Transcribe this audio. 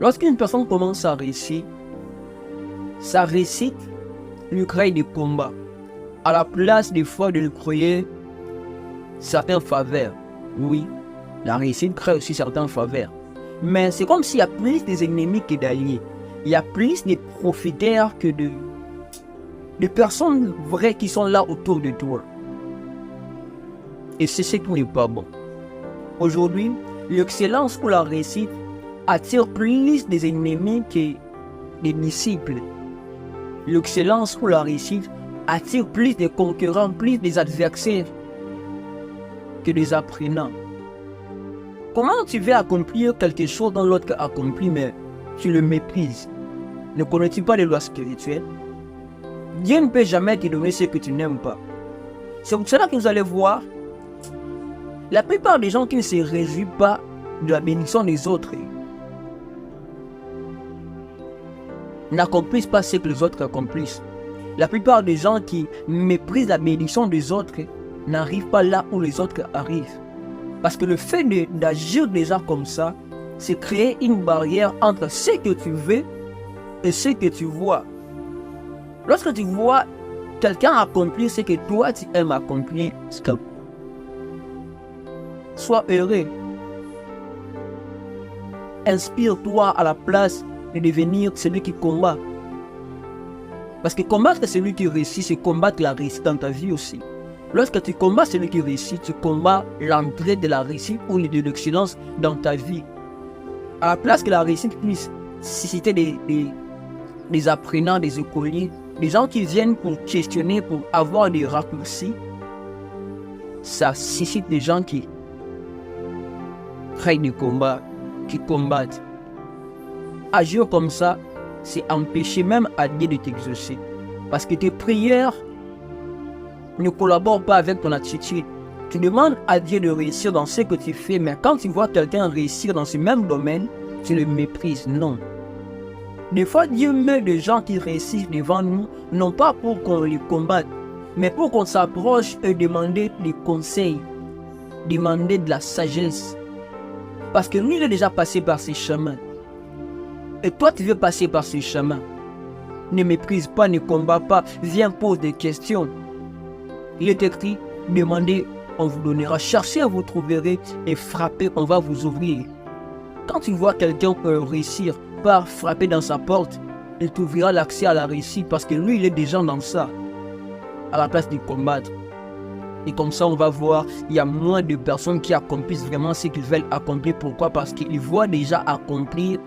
Lorsqu'une personne commence à réussir, sa réussite lui crée des combats. À la place des fois de lui créer certaines faveurs. Oui, la réussite crée aussi certaines faveurs. Mais c'est comme s'il y a plus des ennemis que d'alliés. Il y a plus de profiteurs que de personnes vraies qui sont là autour de toi. Et c'est ce qui n'est pas bon. Aujourd'hui, l'excellence ou la réussite attire plus des ennemis que des disciples. L'excellence ou la réussite attire plus des concurrents, plus des adversaires que des apprenants. Comment tu veux accomplir quelque chose dont l'autre a accompli, mais tu le méprises? Ne connais-tu pas les lois spirituelles? Dieu ne peut jamais te donner ce que tu n'aimes pas. C'est pour cela que vous allez voir, la plupart des gens qui ne se réjouissent pas de la bénédiction des autres n'accomplissent pas ce que les autres accomplissent. La plupart des gens qui méprisent la bénédiction des autres n'arrivent pas là où les autres arrivent. Parce que le fait d'agir déjà comme ça, c'est créer une barrière entre ce que tu veux et ce que tu vois. Lorsque tu vois quelqu'un accomplir ce que toi tu aimes accomplir, sois heureux. Inspire-toi à la place de devenir celui qui combat. Parce que combattre celui qui réussit, c'est combattre la réussite dans ta vie aussi. Lorsque tu combats celui qui réussit, tu combats l'entrée de la réussite ou de l'excellence dans ta vie. À la place que la réussite puisse susciter des apprenants, des écoliers, des gens qui viennent pour questionner, pour avoir des raccourcis, ça suscite des gens qui créent des combats, qui combattent. Agir comme ça, c'est empêcher même à Dieu de t'exaucer. Parce que tes prières ne collaborent pas avec ton attitude. Tu demandes à Dieu de réussir dans ce que tu fais, mais quand tu vois quelqu'un réussir dans ce même domaine, tu le méprises. Non. Des fois, Dieu met des gens qui réussissent devant nous, non pas pour qu'on les combatte, mais pour qu'on s'approche et demander des conseils, demander de la sagesse. Parce que lui, il est déjà passé par ces chemins. Et toi, tu veux passer par ces chemins. Ne méprise pas, ne combat pas, viens pose des questions. Il est écrit, demandez, on vous donnera, cherchez, vous trouverez, et frappez, on va vous ouvrir. Quand tu vois quelqu'un réussir par frapper dans sa porte, il t'ouvrira l'accès à la réussite parce que lui, il est déjà dans ça, à la place de combattre. Et comme ça, on va voir, il y a moins de personnes qui accomplissent vraiment ce qu'ils veulent accomplir. Pourquoi? Parce qu'ils voient déjà accomplir